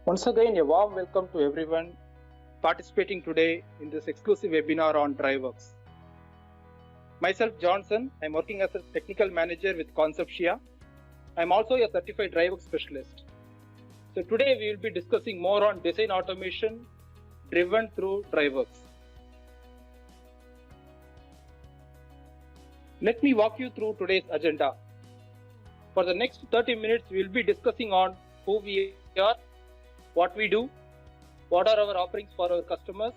Once again, a warm welcome to everyone participating today in this exclusive webinar on DriveWorks. Myself, Johnson, I'm working as a technical manager with Conceptia. I'm also a certified DriveWorks specialist. So today we will be discussing more on design automation driven through DriveWorks. Let me walk you through today's agenda. For the next 30 minutes, we will be discussing on who we are, what we do, what are our offerings for our customers,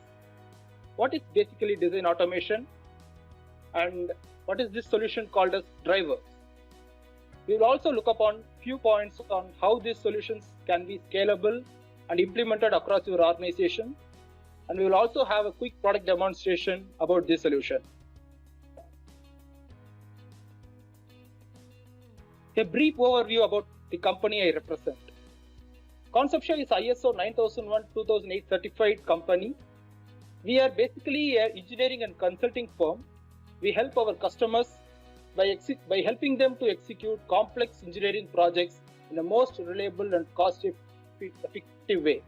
what is basically design automation, and what is this solution called as DriveWorks. We will also look upon few points on how these solutions can be scalable and implemented across your organization, and we will also have a quick product demonstration about this solution. A brief overview about the company I represent. Conceptia is ISO 9001-2008 certified company. We are basically an engineering and consulting firm. We help our customers by helping them to execute complex engineering projects in the most reliable and cost-effective way.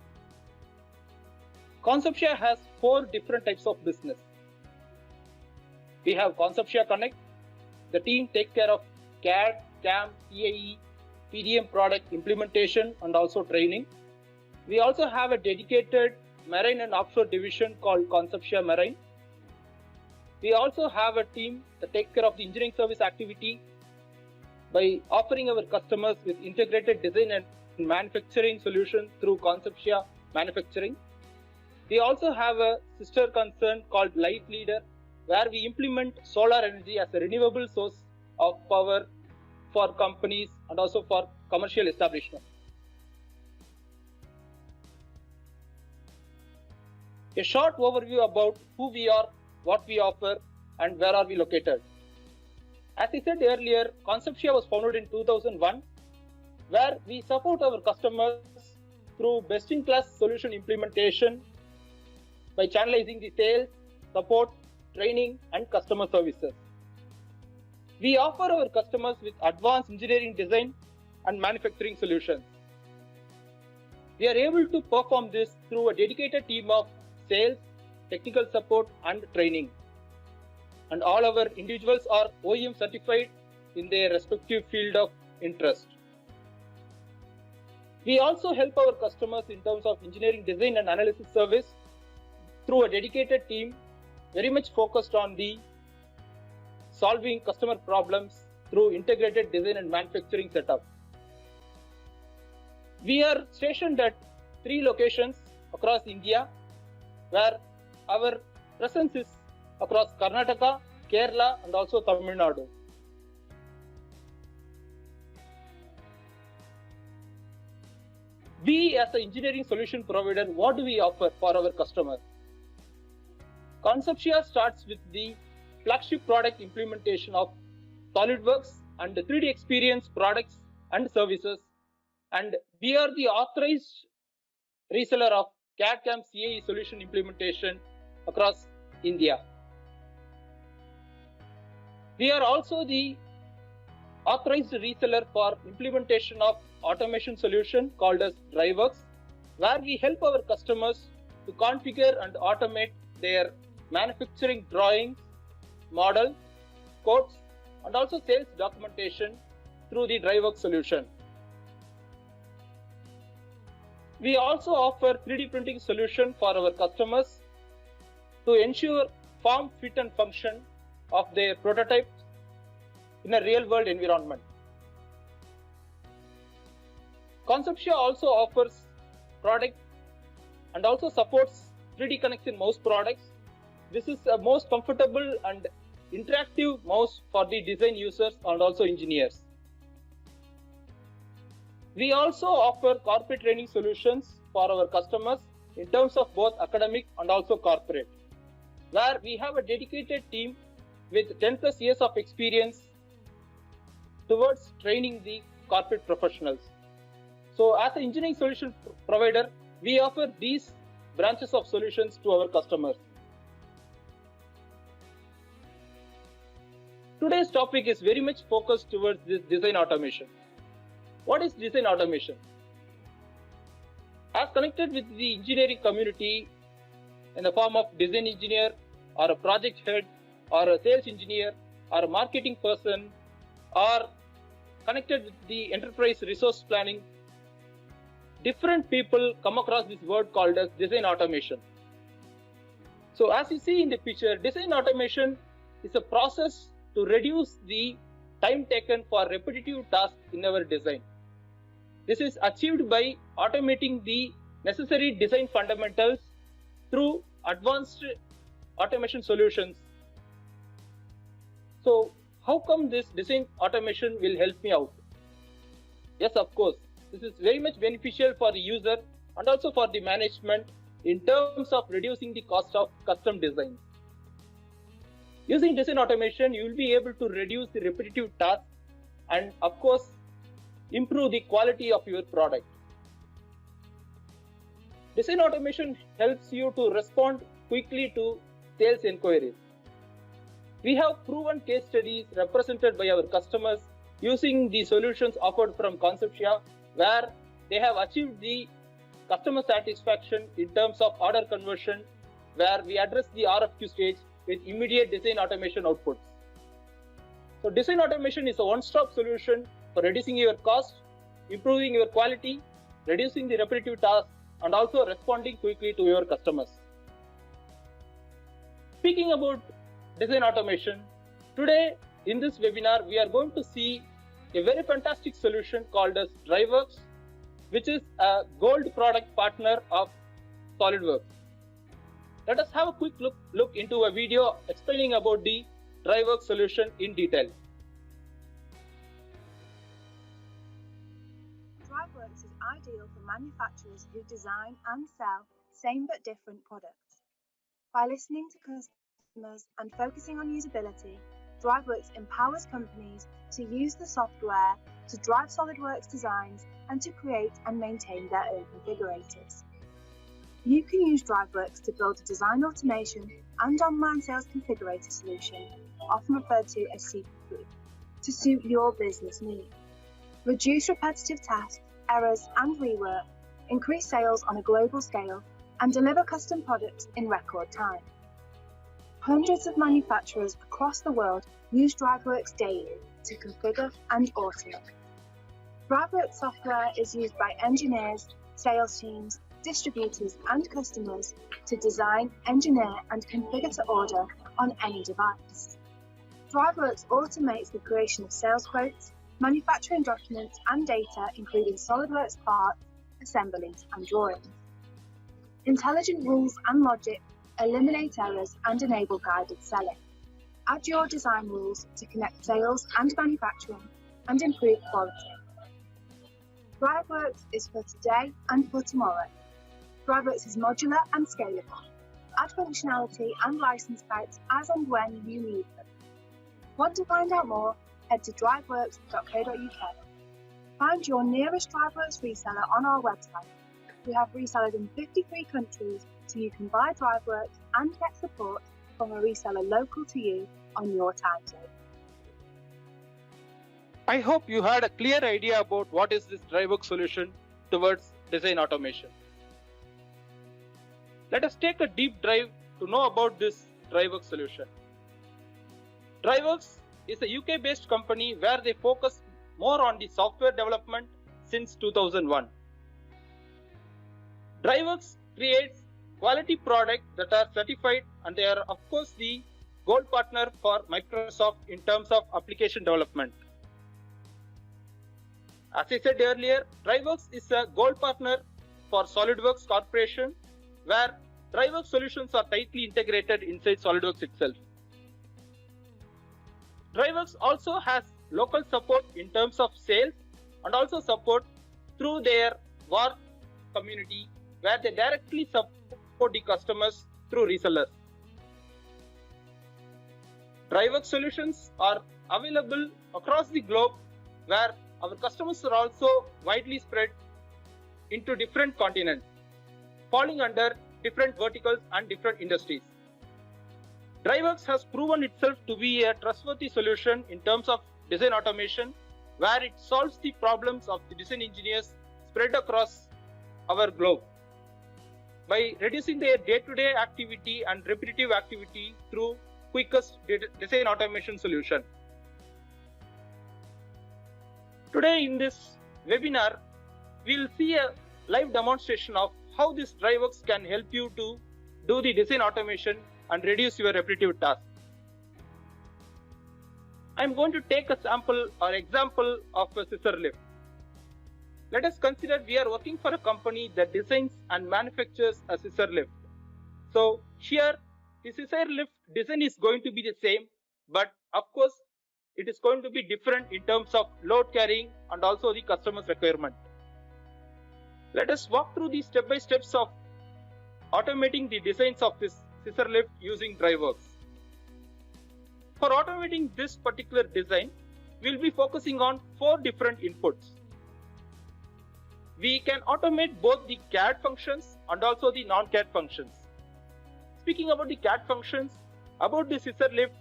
Conceptia has 4 different types of business. We have Conceptia Connect. The team takes care of CAD, CAM, CAE, PDM product implementation and also training. We also have a dedicated marine and offshore division called Conceptia Marine. We also have a team that takes care of the engineering service activity by offering our customers with integrated design and manufacturing solutions through Conceptia Manufacturing. We also have a sister concern called Light Leader, where we implement solar energy as a renewable source of power for companies and also for commercial establishments. A short overview about who we are, what we offer, and where are we located. As I said earlier, Conceptia was founded in 2001, where we support our customers through best-in-class solution implementation by channelizing the sales, support, training, and customer services. We offer our customers with advanced engineering design and manufacturing solutions. We are able to perform this through a dedicated team of sales, technical support, and training. And all our individuals are OEM certified in their respective field of interest. We also help our customers in terms of engineering design and analysis service through a dedicated team very much focused on the solving customer problems through integrated design and manufacturing setup. We are stationed at 3 locations across India, where our presence is across Karnataka, Kerala, and also Tamil Nadu. We as an engineering solution provider, what do we offer for our customers? Conceptia starts with the flagship product implementation of SolidWorks and 3D Experience products and services, and we are the authorized reseller of CAD/CAM CAE solution implementation across India. We are also the authorized reseller for implementation of automation solution called as DriveWorks, where we help our customers to configure and automate their manufacturing drawings, model, quotes, and also sales documentation through the DriveWorks solution. We also offer 3D printing solution for our customers to ensure form, fit, and function of their prototypes in a real-world environment. Conceptia also offers product and also supports 3D Connection mouse products. This is a most comfortable and interactive mouse for the design users and also engineers. We also offer corporate training solutions for our customers in terms of both academic and also corporate, where we have a dedicated team with 10+ years of experience towards training the corporate professionals. So as an engineering solution provider, we offer these branches of solutions to our customers. Today's topic is very much focused towards this design automation. What is design automation? As connected with the engineering community in the form of design engineer or a project head or a sales engineer or a marketing person, or connected with the enterprise resource planning, different people come across this word called as design automation. So as you see in the picture, design automation is a process to reduce the time taken for repetitive tasks in our design. This is achieved by automating the necessary design fundamentals through advanced automation solutions. So how come this design automation will help me out? Yes, of course, this is very much beneficial for the user and also for the management in terms of reducing the cost of custom designs. Using design automation, you will be able to reduce the repetitive tasks and of course improve the quality of your product. Design automation helps you to respond quickly to sales inquiries. We have proven case studies represented by our customers using the solutions offered from Conceptia, where they have achieved the customer satisfaction in terms of order conversion, where we address the RFQ stage with immediate design automation outputs. So design automation is a one-stop solution for reducing your cost, improving your quality, reducing the repetitive tasks, and also responding quickly to your customers. Speaking about design automation, today in this webinar we are going to see a very fantastic solution called as DriveWorks, which is a gold product partner of SolidWorks. Let us have a quick look into a video explaining about the DriveWorks solution in detail. DriveWorks is ideal for manufacturers who design and sell same but different products. By listening to customers and focusing on usability, DriveWorks empowers companies to use the software to drive SolidWorks designs and to create and maintain their own configurators. You can use DriveWorks to build a design automation and online sales configurator solution, often referred to as CPQ, to suit your business needs. Reduce repetitive tasks, errors, and rework, increase sales on a global scale, and deliver custom products in record time. Hundreds of manufacturers across the world use DriveWorks daily to configure and automate. DriveWorks software is used by engineers, sales teams, distributors, and customers to design, engineer, and configure to order on any device. DriveWorks automates the creation of sales quotes, manufacturing documents, and data, including SolidWorks parts, assemblies, and drawings. Intelligent rules and logic eliminate errors and enable guided selling. Add your design rules to connect sales and manufacturing and improve quality. DriveWorks is for today and for tomorrow. DriveWorks is modular and scalable. Add functionality and license types as and when you need them. Want to find out more? Head to driveworks.co.uk. Find your nearest DriveWorks reseller on our website. We have resellers in 53 countries, so you can buy DriveWorks and get support from a reseller local to you on your time zone. I hope you had a clear idea about what is this DriveWorks solution towards design automation. Let us take a deep dive to know about this DriveWorks solution. DriveWorks is a UK-based company where they focus more on the software development since 2001. DriveWorks creates quality products that are certified, and they are of course the gold partner for Microsoft in terms of application development. As I said earlier, DriveWorks is a gold partner for SolidWorks Corporation, where DriveWorks solutions are tightly integrated inside SolidWorks itself. DriveWorks also has local support in terms of sales and also support through their VAR community, where they directly support the customers through resellers. DriveWorks solutions are available across the globe, where our customers are also widely spread into different continents, falling under different verticals and different industries. DriveWorks has proven itself to be a trustworthy solution in terms of design automation, where it solves the problems of the design engineers spread across our globe by reducing their day-to-day activity and repetitive activity through quickest design automation solution. Today in this webinar, we'll see a live demonstration of how this DriveWorks can help you to do the design automation and reduce your repetitive tasks. I'm going to take a sample or example of a scissor lift. Let us consider we are working for a company that designs and manufactures a scissor lift. So here the scissor lift design is going to be the same, but of course it is going to be different in terms of load carrying and also the customer's requirement. Let us walk through the step-by-steps of automating the designs of this scissor lift using DriveWorks. For automating this particular design, we'll be focusing on 4 different inputs. We can automate both the CAD functions and also the non-CAD functions. Speaking about the CAD functions, about the scissor lift,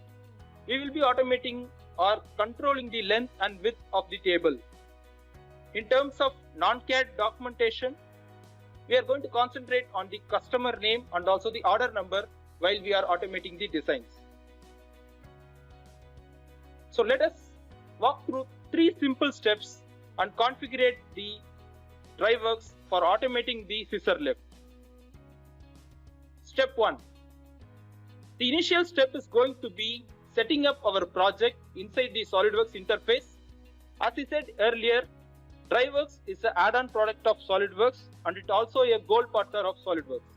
we will be automating or controlling the length and width of the table. In terms of non-CAD documentation, we are going to concentrate on the customer name and also the order number while we are automating the designs. So let us walk through 3 simple steps and configure the DriveWorks for automating the scissor lift. Step 1. The initial step is going to be setting up our project inside the SolidWorks interface. As I said earlier, DriveWorks is an add-on product of SolidWorks and it also a gold partner of SolidWorks.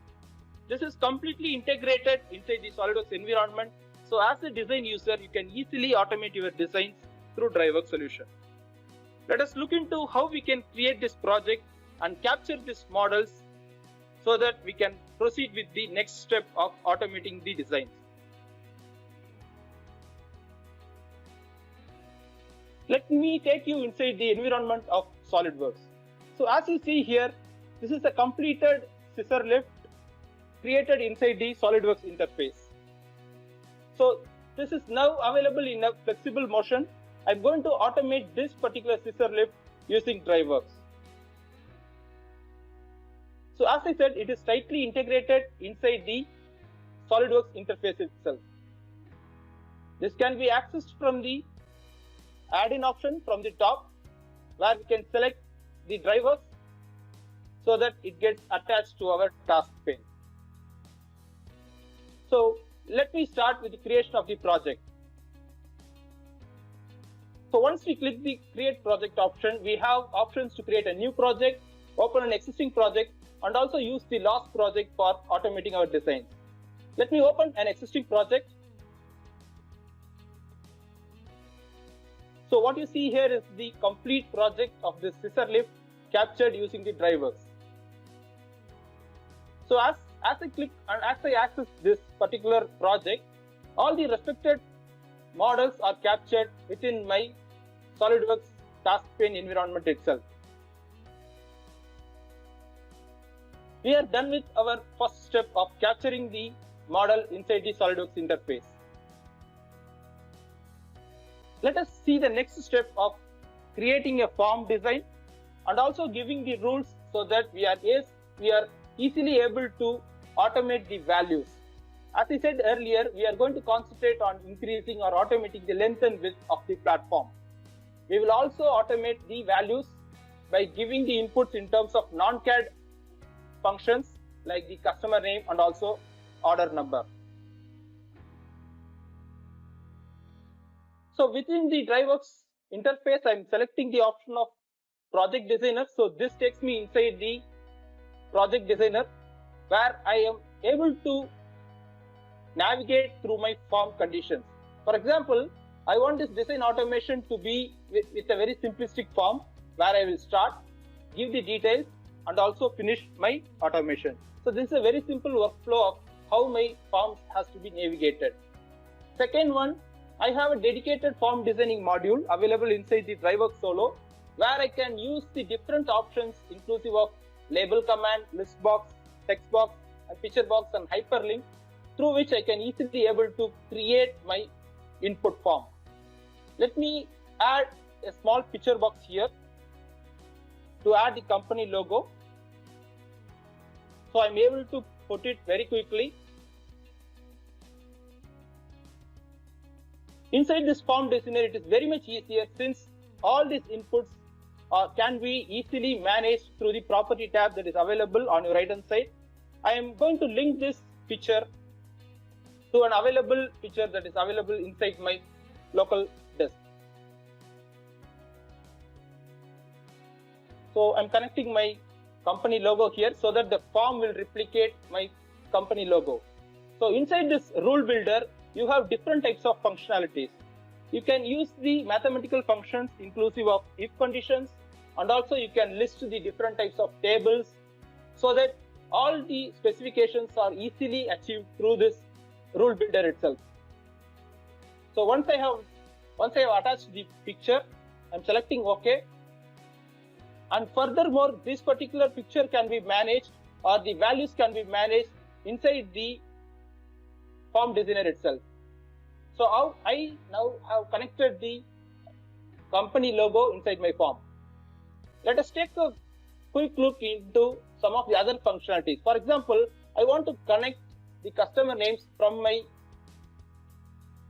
This is completely integrated inside the SolidWorks environment. So as a design user, you can easily automate your designs through DriveWorks solution. Let us look into how we can create this project and capture these models so that we can proceed with the next step of automating the designs. Let me take you inside the environment of SolidWorks. So as you see here, this is a completed scissor lift created inside the SolidWorks interface. So this is now available in a flexible motion. I'm going to automate this particular scissor lift using DriveWorks. So as I said, it is tightly integrated inside the SolidWorks interface itself. This can be accessed from the add-in option from the top, where we can select the DriveWorks so that it gets attached to our task pane. So let me start with the creation of the project. So once we click the create project option, we have options to create a new project, open an existing project, and also use the last project for automating our designs. Let me open an existing project. So what you see here is the complete project of this scissor lift captured using the DriveWorks. So as I click and as I access this particular project, all the respected models are captured within my SolidWorks task pane environment itself. We are done with our first step of capturing the model inside the SolidWorks interface. Let us see the next step of creating a form design and also giving the rules so that we are easily able to automate the values. As I said earlier, we are going to concentrate on increasing or automating the length and width of the platform. We will also automate the values by giving the inputs in terms of non-CAD functions like the customer name and also order number. So within the DriveWorks interface, I'm selecting the option of project designer. So this takes me inside the project designer where I am able to navigate through my form conditions. For example, I want this design automation to be with a very simplistic form where I will start, give the details and also finish my automation. So this is a very simple workflow of how my forms has to be navigated. Second one, I have a dedicated form designing module available inside the DriveWorks Solo where I can use the different options inclusive of label command, list box, text box, a picture box and hyperlink through which I can easily able to create my input form. Let me add a small picture box here to add the company logo. So I'm able to put it very quickly. Inside this form designer, it is very much easier since all these inputs can be easily managed through the property tab that is available on your right hand side. I am going to link this picture to an available picture that is available inside my local desk. So I'm connecting my company logo here so that the form will replicate my company logo. So inside this rule builder, you have different types of functionalities. You can use the mathematical functions inclusive of if conditions, and also you can list the different types of tables so that all the specifications are easily achieved through this rule builder itself. So once I have attached the picture, I'm selecting OK. And furthermore, this particular picture can be managed, or the values can be managed inside the form designer itself. So I now have connected the company logo inside my form. Let us take a quick look into some of the other functionalities. For example, I want to connect the customer names from my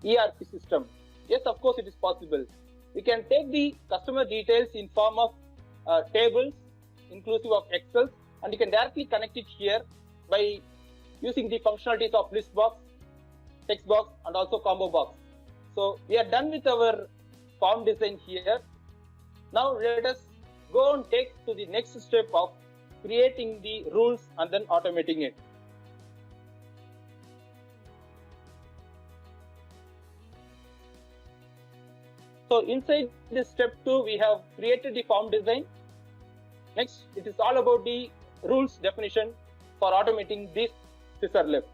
ERP system. Yes, of course, it is possible. We can take the customer details in form of tables inclusive of Excel, and you can directly connect it here by using the functionalities of list box, text box, and also combo box. So we are done with our form design here. Now let us go and take to the next step of creating the rules and then automating it. So inside this step 2, we have created the form design. Next, it is all about the rules definition for automating this scissor lift.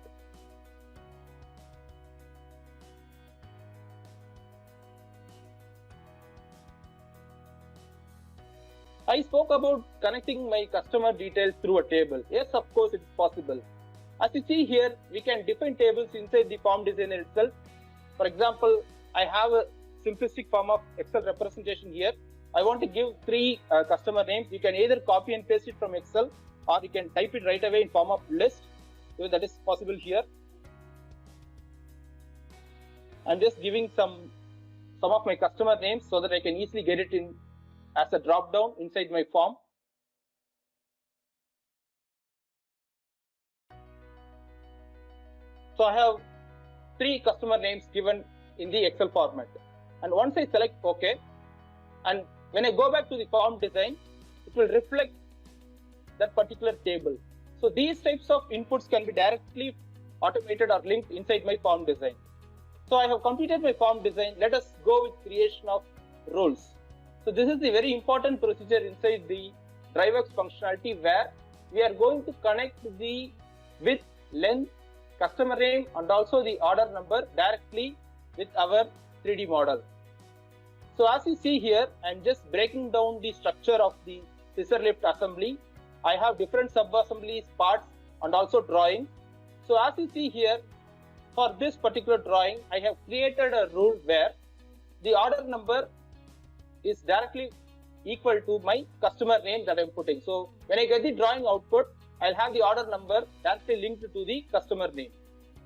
I spoke about connecting my customer details through a table. Yes, of course, it is possible. As you see here, we can define tables inside the form designer itself. For example, I have a simplistic form of Excel representation here. I want to give 3 customer names. You can either copy and paste it from Excel, or you can type it right away in form of list. So that is possible here. I'm just giving some of my customer names so that I can easily get it in as a drop down inside my form. So I have 3 customer names given in the Excel format. And once I select OK, and when I go back to the form design, it will reflect that particular table. So these types of inputs can be directly automated or linked inside my form design. So I have completed my form design. Let us go with creation of rules. So this is the very important procedure inside the DriveWorks functionality, where we are going to connect the width, length, customer name, and also the order number directly with our 3D model. So as you see here, I'm just breaking down the structure of the scissor lift assembly. I have different sub-assemblies, parts, and also drawing. So as you see here, for this particular drawing, I have created a rule where the order number is directly equal to my customer name that I'm putting. So when I get the drawing output, I'll have the order number directly linked to the customer name.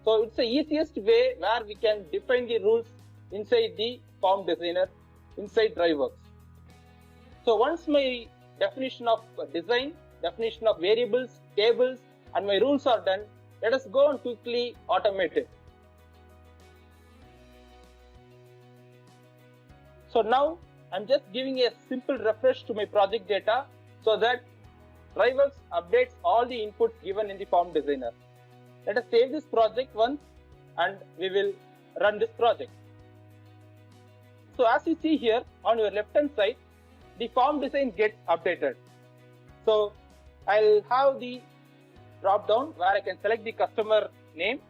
So it's the easiest way where we can define the rules inside the form designer inside DriveWorks. So once my definition of design, definition of variables, tables, and my rules are done, let us go and quickly automate it. So now I'm just giving a simple refresh to my project data so that DriveWorks updates all the inputs given in the form designer. Let us save this project once and we will run this project. So as you see here on your left hand side, the form design gets updated. So I'll have the drop down where I can select the customer name,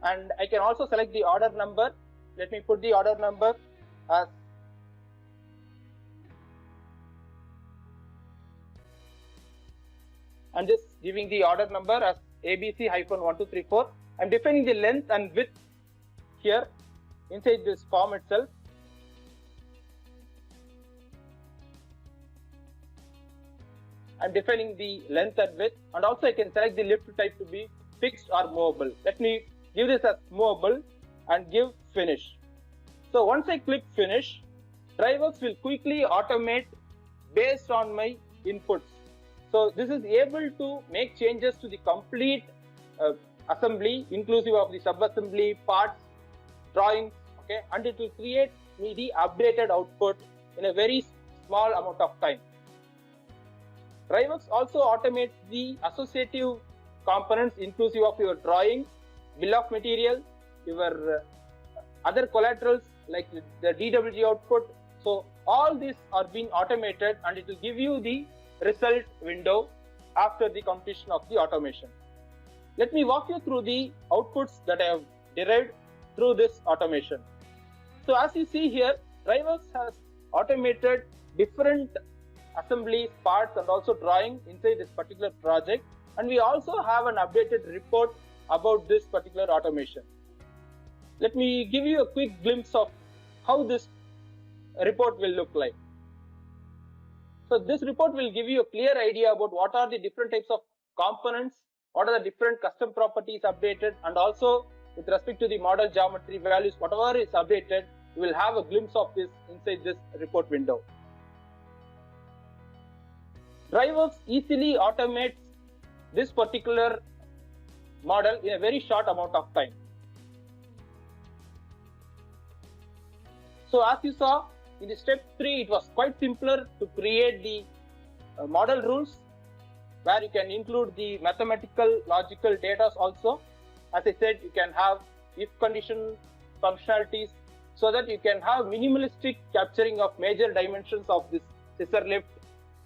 and I can also select the order number. Let me put the order number as I'm just giving the order number as ABC-1234. I'm defining the length and width here inside this form itself. I'm defining the length and width, and also I can select the lift type to be fixed or movable. Let me give this as movable and give finish. So once I click finish, DriveWorks will quickly automate based on my inputs. So this is able to make changes to the complete assembly, inclusive of the sub-assembly, parts, drawings, okay, and it will create me the updated output in a very small amount of time. DriveWorks also automates the associative components inclusive of your drawings, bill of material, your other collaterals like the DWG output. So all these are being automated, and it will give you the result window after the completion of the automation. Let me walk you through the outputs that I have derived through this automation. So as you see here, DriveWorks has automated different assemblies, parts, and also drawing inside this particular project, and we also have an updated report about this particular automation. Let me give you a quick glimpse of how this report will look like. So this report will give you a clear idea about what are the different types of components, what are the different custom properties updated, and also with respect to the model geometry values, whatever is updated, you will have a glimpse of this inside this report window. DriveWorks easily automates this particular model in a very short amount of time. So as you saw, in the step 3, it was quite simpler to create the model rules, where you can include the mathematical logical data also. As I said, you can have if condition functionalities, so that you can have minimalistic capturing of major dimensions of this scissor lift,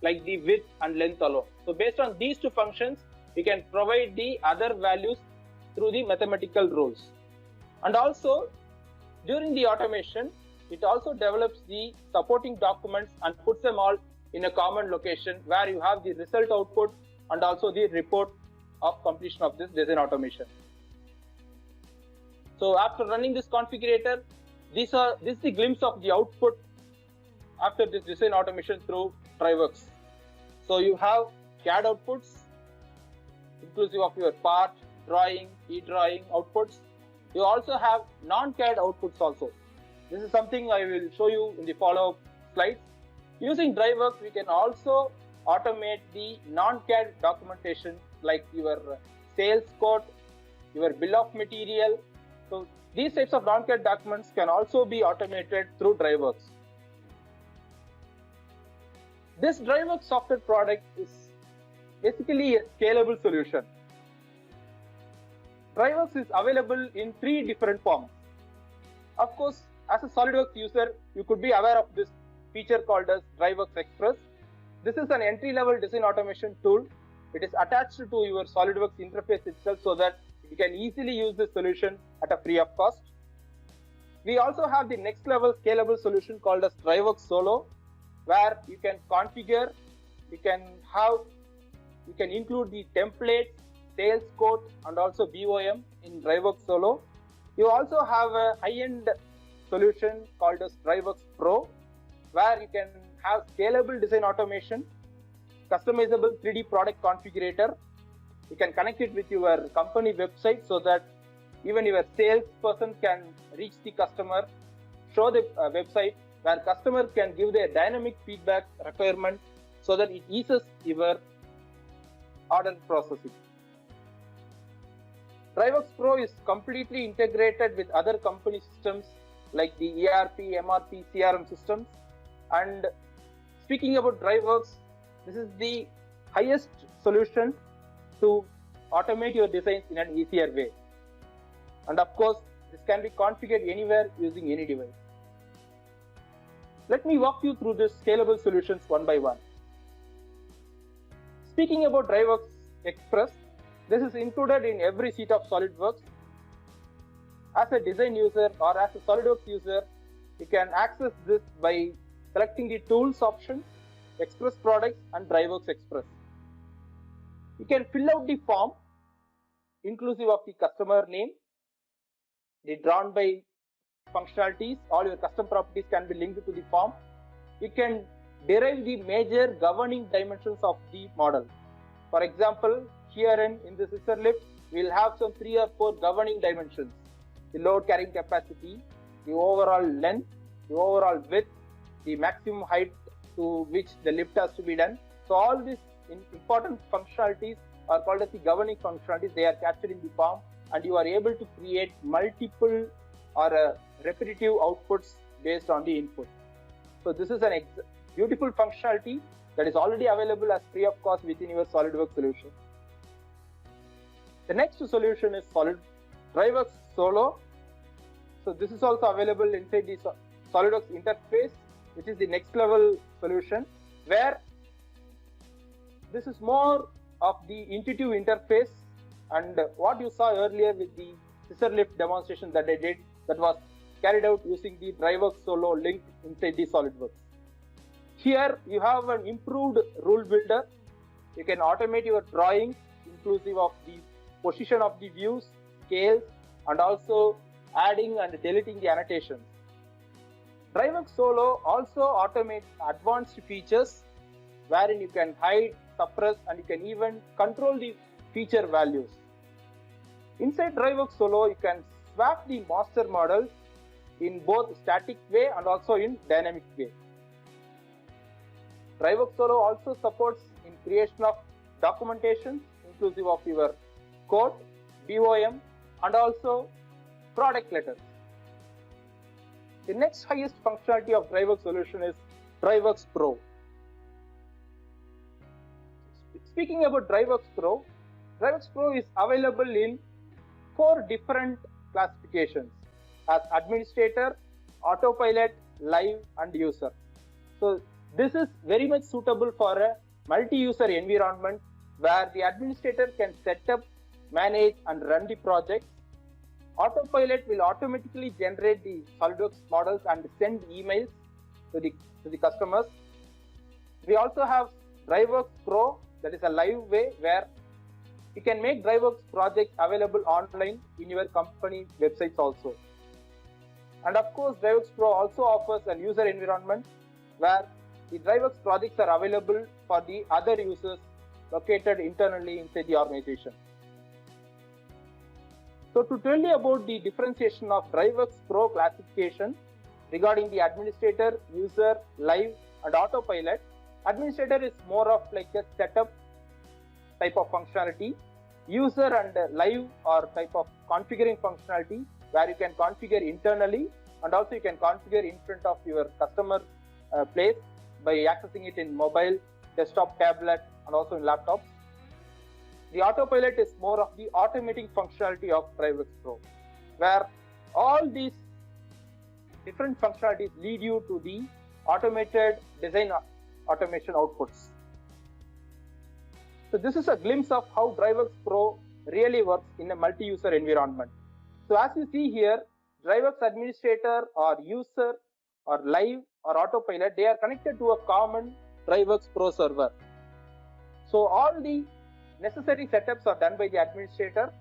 like the width and length alone. So based on these two functions, we can provide the other values through the mathematical rules. And also during the automation, it also develops the supporting documents and puts them all in a common location, where you have the result output and also the report of completion of this design automation. So after running this configurator, this is the glimpse of the output after this design automation through DriveWorks. So you have CAD outputs inclusive of your part, drawing, e-drawing outputs. You also have non-CAD outputs also. This is something I will show you in the follow-up slides. Using DriveWorks, we can also automate the non-CAD documentation like your sales quote, your bill of material. So these types of non-CAD documents can also be automated through DriveWorks. This DriveWorks software product is basically a scalable solution. DriveWorks is available in 3 different forms. Of course, as a SolidWorks user, you could be aware of this feature called as DriveWorks Express. This is an entry-level design automation tool. It is attached to your SolidWorks interface itself, so that you can easily use this solution at a free of cost. We also have the next level scalable solution called as DriveWorks Solo, where you can configure, you can include the templates, sales code, and also BOM in DriveWorks Solo. You also have a high-end solution called as DriveWorks Pro, where you can have scalable design automation, customizable 3D product configurator. You can connect it with your company website, so that even your salesperson can reach the customer, show the website, where customer can give their dynamic feedback requirement, so that it eases your order processing. DriveWorks Pro is completely integrated with other company systems like the ERP, MRP, CRM systems. And speaking about DriveWorks, this is the highest solution to automate your designs in an easier way. And of course, this can be configured anywhere using any device. Let me walk you through these scalable solutions one by one. Speaking about DriveWorks Express, this is included in every seat of SolidWorks. As a design user or as a SolidWorks user, you can access this by selecting the Tools option, Express Products, and DriveWorks Express. You can fill out the form inclusive of the customer name, the drawn by functionalities. All your custom properties can be linked to the form. You can derive the major governing dimensions of the model. For example, here in the scissor lift, we will have some 3 or 4 governing dimensions: the load carrying capacity, the overall length, the overall width, the maximum height to which the lift has to be done. So all these important functionalities are called as the governing functionalities. They are captured in the form, and you are able to create multiple or repetitive outputs based on the input. So this is a beautiful functionality that is already available as free of cost within your SolidWorks solution. The next solution is DriveWorks Solo. So this is also available inside the SolidWorks interface, which is the next level solution, where this is more of the intuitive interface, and what you saw earlier with the scissor lift demonstration that I did, that was carried out using the DriveWorks Solo linked inside the SolidWorks. Here you have an improved rule builder. You can automate your drawings inclusive of the position of the views, scales, and also adding and deleting the annotations. DriveWorks Solo also automates advanced features wherein you can hide, suppress, and you can even control the feature values. Inside DriveWorks Solo, you can swap the master models in both static way and also in dynamic way. DriveWorks Solo also supports in creation of documentation inclusive of your code, BOM, and also product letters. The next highest functionality of DriveWorks solution is DriveWorks Pro. Speaking about DriveWorks Pro is available in 4 different classifications as administrator, autopilot, live, and user. So this is very much suitable for a multi-user environment where the administrator can set up, manage, and run the project. Autopilot will automatically generate the SolidWorks models and send emails to the customers. We also have DriveWorks Pro, that is a live way where you can make DriveWorks projects available online in your company websites also. And of course, DriveWorks Pro also offers a user environment where the DriveWorks projects are available for the other users located internally inside the organization. So to tell you about the differentiation of DriveWorks Pro classification regarding the administrator, user, live, and autopilot, administrator is more of like a setup type of functionality. User and live are type of configuring functionality where you can configure internally, and also you can configure in front of your customer place by accessing it in mobile, desktop, tablet, and also in laptops. The autopilot is more of the automating functionality of DriveWorks Pro, where all these different functionalities lead you to the automated design automation outputs. So this is a glimpse of how DriveWorks Pro really works in a multi-user environment. So as you see here, DriveWorks administrator or user or live or autopilot, they are connected to a common DriveWorks Pro server. So all the necessary setups are done by the administrator,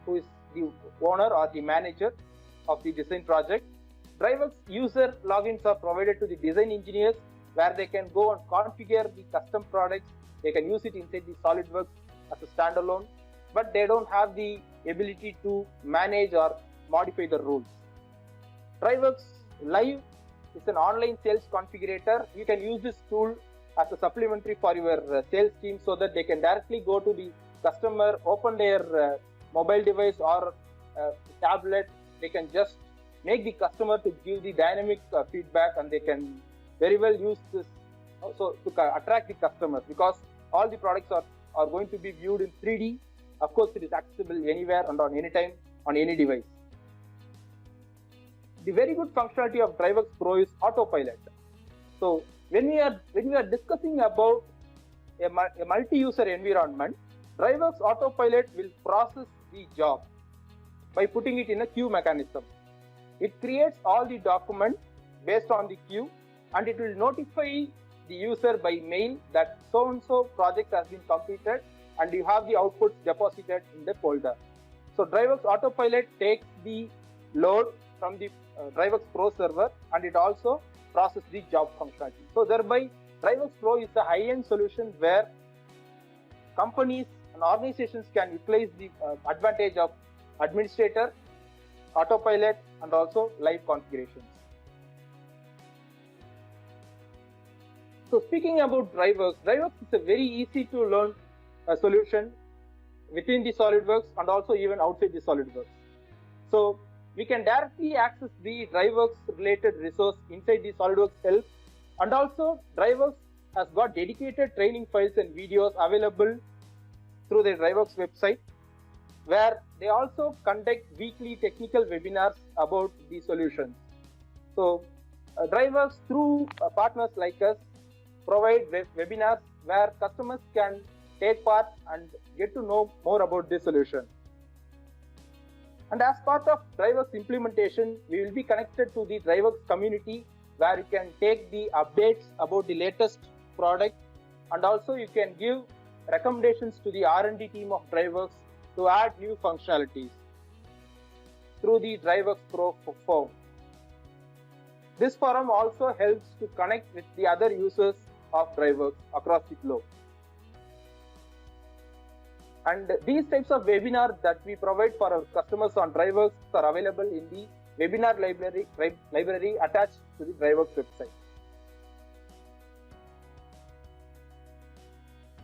who is the owner or the manager of the design project. DriveWorks user logins are provided to the design engineers where they can go and configure the custom products. They can use it inside the SolidWorks as a standalone, but they don't have the ability to manage or modify the rules. DriveWorks Live is an online sales configurator. You can use this tool as a supplementary for your sales team so that they can directly go to the customer, open their mobile device or tablet. They can just make the customer to give the dynamic feedback, and they can very well use this also to attract the customers, because all the products are going to be viewed in 3D. Of course, it is accessible anywhere and on any time on any device. The very good functionality of DriveWorks Pro is autopilot. So when we are discussing about a multi-user environment, DriveWorks autopilot will process the job by putting it in a queue mechanism. It creates all the documents based on the queue, and it will notify the user by mail that so-and-so project has been completed and you have the outputs deposited in the folder. So DriveWorks autopilot takes the load from the DriveWorks Pro server, and it also processes the job functionality. So thereby DriveWorks Pro is a high-end solution where companies and organizations can utilize the advantage of administrator, autopilot, and also live configurations. So speaking about DriveWorks, DriveWorks is a very easy to learn solution within the SolidWorks and also even outside the SolidWorks. So we can directly access the DriveWorks related resource inside the SolidWorks help, and also DriveWorks has got dedicated training files and videos available through the DriveWorks website, where they also conduct weekly technical webinars about the solutions. So DriveWorks through partners like us provide webinars where customers can take part and get to know more about this solution. And as part of DriveWorks implementation, we will be connected to the DriveWorks community where you can take the updates about the latest product, and also you can give recommendations to the R&D team of DriveWorks to add new functionalities through the DriveWorks Pro forum. This forum also helps to connect with the other users of DriveWorks across the globe. And these types of webinars that we provide for our customers on DriveWorks are available in the webinar library attached to the DriveWorks website.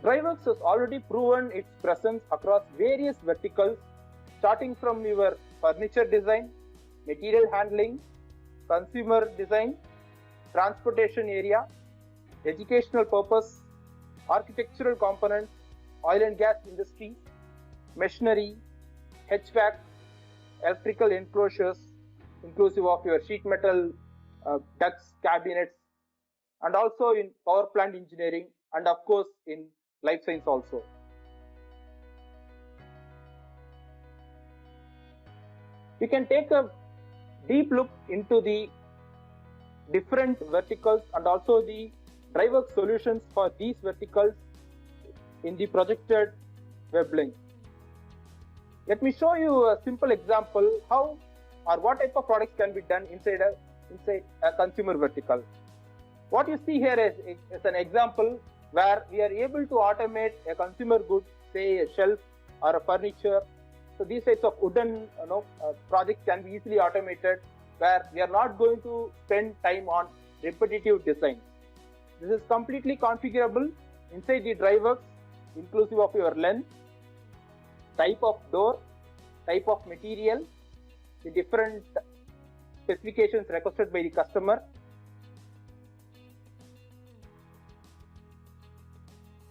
DriveWorks has already proven its presence across various verticals, starting from your furniture design, material handling, consumer design, transportation area, educational purpose, architectural components, oil and gas industry, machinery, HVAC, electrical enclosures, inclusive of your sheet metal ducts, cabinets, and also in power plant engineering, and of course in life science also. You can take a deep look into the different verticals and also the DriveWorks solutions for these verticals in the projected web link. Let me show you a simple example how or what type of products can be done inside a consumer vertical. What you see here is an example where we are able to automate a consumer good, say a shelf or a furniture. So these types of wooden projects can be easily automated, where we are not going to spend time on repetitive designs. This is completely configurable inside the DriveWorks, inclusive of your length, type of door, type of material, the different specifications requested by the customer.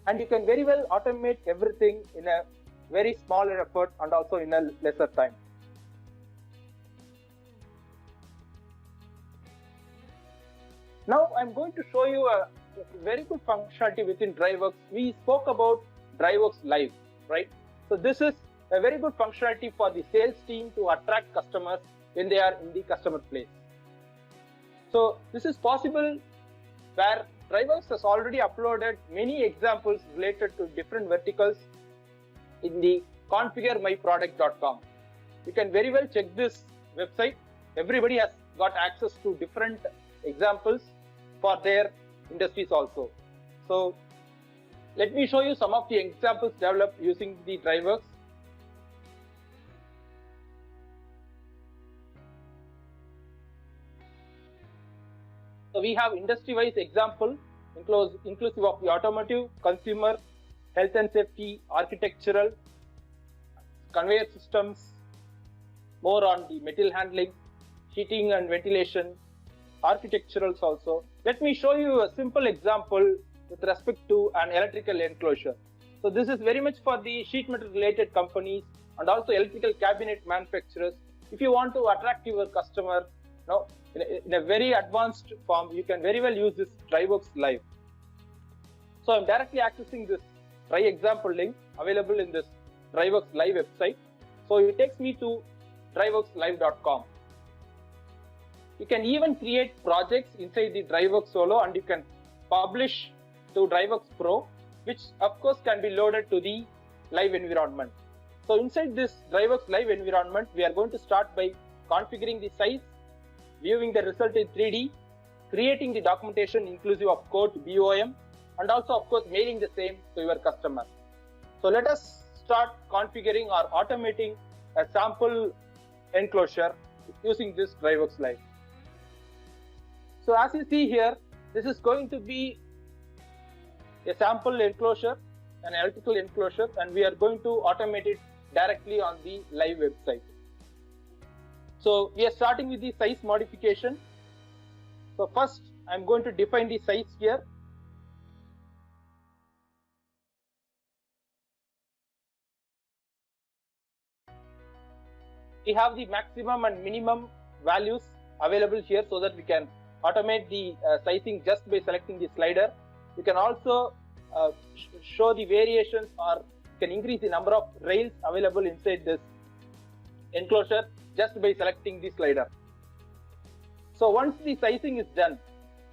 And you can very well automate everything in a very smaller effort and also in a lesser time. Now I'm going to show you a very good functionality within DriveWorks. We spoke about DriveWorks Live, right? So this is a very good functionality for the sales team to attract customers when they are in the customer place. So this is possible where DriveWorks has already uploaded many examples related to different verticals in the configuremyproduct.com. You can very well check this website. Everybody has got access to different examples for their industries also. So let me show you some of the examples developed using the DriveWorks. So we have industry-wise example inclusive of the automotive, consumer, health and safety, architectural, conveyor systems, more on the material handling, heating and ventilation, architecturals also. Let me show you a simple example with respect to an electrical enclosure. So this is very much for the sheet metal related companies and also electrical cabinet manufacturers. If you want to attract your customer in a very advanced form, you can very well use this DriveWorks Live. So I'm directly accessing this try example link available in this DriveWorks Live website. So it takes me to driveworkslive.com. You can even create projects inside the DriveWorks Solo and you can publish to DriveWorks Pro, which of course can be loaded to the live environment. So inside this DriveWorks Live environment, we are going to start by configuring the size, viewing the result in 3D, creating the documentation inclusive of code BOM, and also of course mailing the same to your customer. So let us start configuring or automating a sample enclosure using this DriveWorks Live. So as you see here, this is going to be a sample enclosure, an electrical enclosure, and we are going to automate it directly on the live website. So we are starting with the size modification. So first I'm going to define the size here. We have the maximum and minimum values available here so that we can automate the sizing just by selecting the slider. You can also show the variations, or you can increase the number of rails available inside this enclosure just by selecting the slider. So once the sizing is done,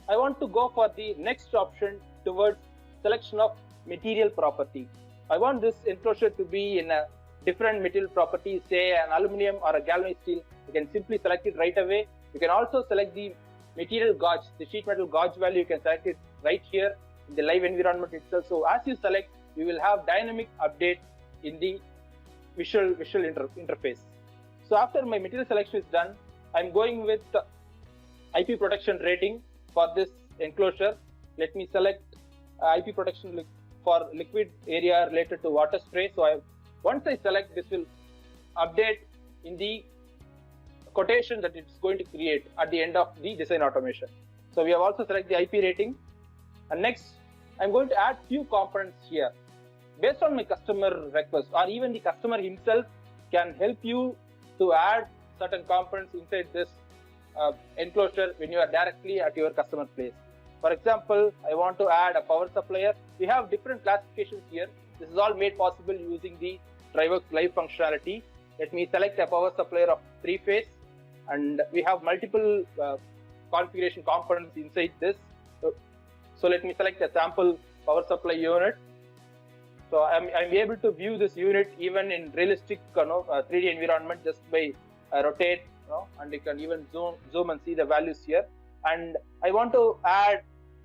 I want to go for the next option towards selection of material property. I want this enclosure to be in a different material property, say an aluminum or a galvanized steel. You can simply select it right away. You can also select the material gauge, the sheet metal gauge value. You can select it right here in the live environment itself. So as you select, you will have dynamic update in the visual interface. So after my material selection is done, I'm going with IP protection rating for this enclosure. Let me select IP protection for liquid area related to water spray. So once I select, this will update in the quotation that it's going to create at the end of the design automation. So we have also selected the IP rating, and next I'm going to add few components here based on my customer request, or even the customer himself can help you to add certain components inside this enclosure when you are directly at your customer place. For example, I want to add a power supplier. We have different classifications here. This is all made possible using the DriveWorks Live functionality. Let me select a power supplier of 3-phase, and we have multiple configuration components inside this. So let me select a sample power supply unit. So I'm able to view this unit even in realistic 3D environment just by rotate, and you can even zoom and see the values here. And I want to add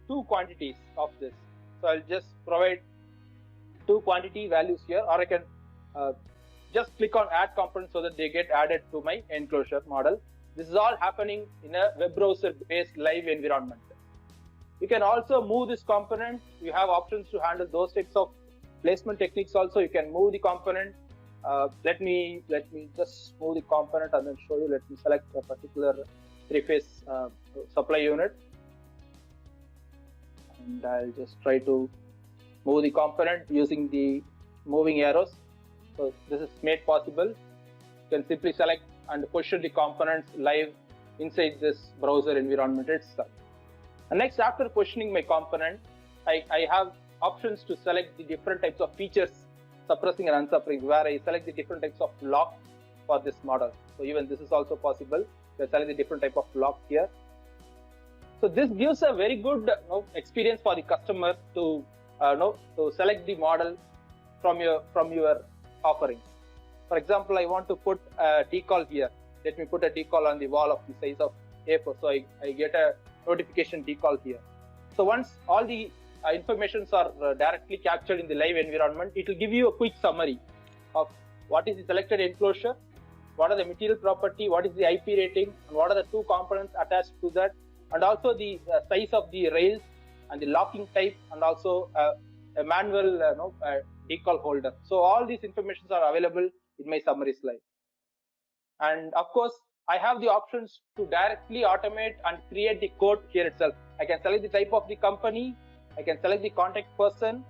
2 quantities of this. So I'll just provide 2 quantity values here, or I can just click on add components so that they get added to my enclosure model. This is all happening in a web browser based live environment. You can also move this component. You have options to handle those types of placement techniques also. You can move the component. Let me just move the component and then show you. Let me select a particular 3-phase supply unit, and I'll just try to move the component using the moving arrows. So this is made possible. You can simply select and position the components live inside this browser environment itself. And next, after positioning my component, I have options to select the different types of features, suppressing and unsuppressing, where I select the different types of lock for this model. So even this is also possible. You select the different type of lock here. So this gives a very good experience for the customer to select the model from your offerings. For example, I want to put a decal here. Let me put a decal on the wall of the size of A4. So I get a notification decal here. So once all the informations are directly captured in the live environment, it will give you a quick summary of what is the selected enclosure, what are the material property, what is the IP rating, and what are the 2 components attached to that, and also the size of the rails and the locking type, and also a manual decal holder. So all these informations are available in my summary slide. And of course, I have the options to directly automate and create the code here itself. I can select the type of the company. I can select the contact person.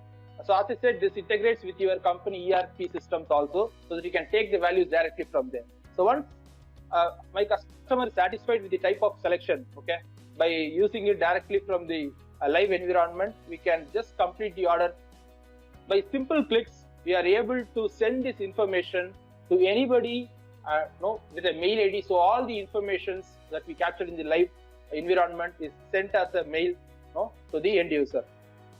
So as I said, this integrates with your company ERP systems also, so that you can take the values directly from there. So once my customer is satisfied with the type of selection, okay, by using it directly from the live environment, we can just complete the order. By simple clicks, we are able to send this information to anybody with a mail ID. So all the informations that we captured in the live environment is sent as a mail to the end user.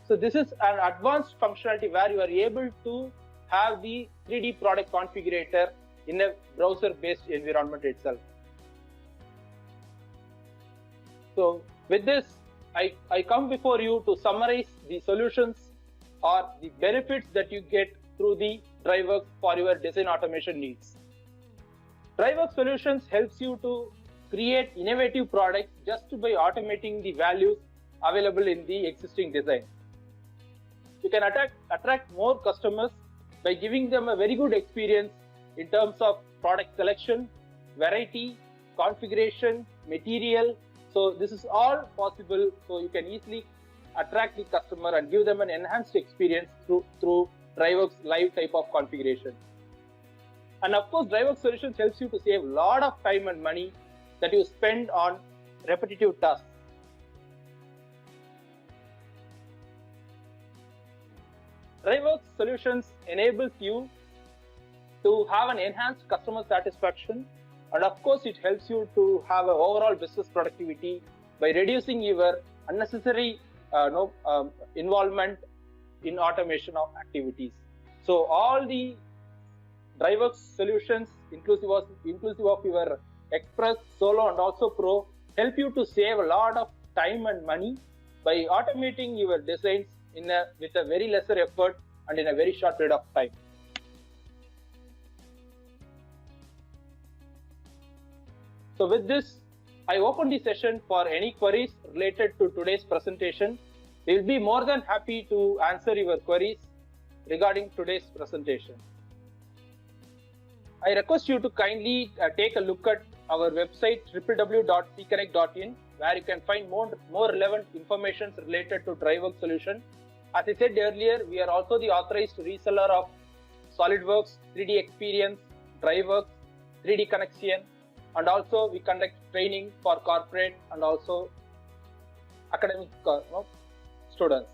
So this is an advanced functionality where you are able to have the 3D product configurator in a browser-based environment itself. So With this, I come before you to summarize the solutions or the benefits that you get through the DriveWorks for your design automation needs. DriveWorks Solutions helps you to create innovative products just by automating the values available in the existing design. You can attract more customers by giving them a very good experience in terms of product selection, variety, configuration, material. So this is all possible. So you can easily attract the customer and give them an enhanced experience through DriveWorks live type of configuration. And of course, DriveWorks Solutions helps you to save a lot of time and money that you spend on repetitive tasks. DriveWorks Solutions enables you to have an enhanced customer satisfaction, and of course it helps you to have an overall business productivity by reducing your unnecessary involvement in automation of activities. So all the DriveWorks Solutions, inclusive of your Express, Solo and also Pro, help you to save a lot of time and money by automating your designs with a very lesser effort and in a very short period of time. So with this, I open the session for any queries related to today's presentation. We will be more than happy to answer your queries regarding today's presentation. I request you to kindly take a look at our website www.cconnect.in, where you can find more relevant information related to DriveWorks solution. As I said earlier, we are also the authorized reseller of SolidWorks, 3D Experience, DriveWorks, 3D Connexion, and also we conduct training for corporate and also academic students.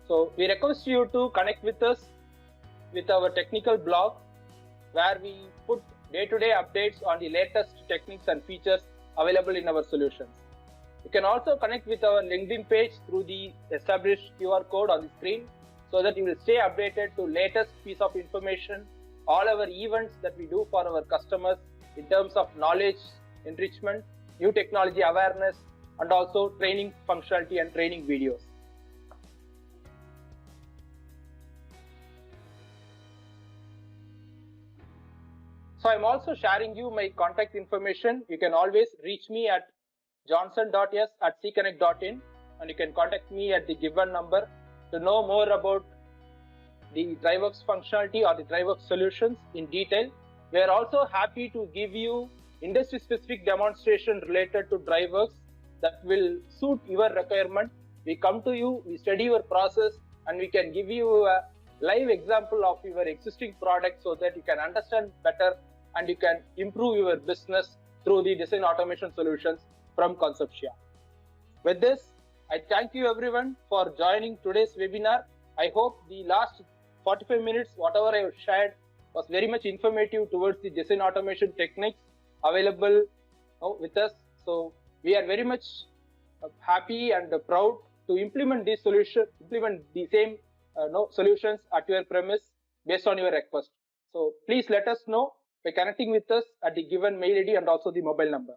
So we request you to connect with us with our technical blog, where we put day-to-day updates on the latest techniques and features available in our solutions. You can also connect with our LinkedIn page through the established QR code on the screen, so that you will stay updated to latest piece of information, all our events that we do for our customers in terms of knowledge enrichment, new technology awareness, and also training functionality and training videos. So I'm also sharing you my contact information. You can always reach me at johnson.s@cconnect.in, and you can contact me at the given number to know more about the DriveWorks functionality or the DriveWorks solutions in detail. We are also happy to give you industry-specific demonstration related to DriveWorks that will suit your requirement. We come to you, we study your process, and we can give you a live example of your existing product so that you can understand better and you can improve your business through the design automation solutions from Conceptia. With this, I thank you everyone for joining today's webinar. I hope the last 45 minutes, whatever I have shared, was very much informative towards the design automation techniques available with us. So we are very much happy and proud to implement these solutions, implement the same solutions at your premise based on your request. So please let us know by connecting with us at the given mail ID and also the mobile number.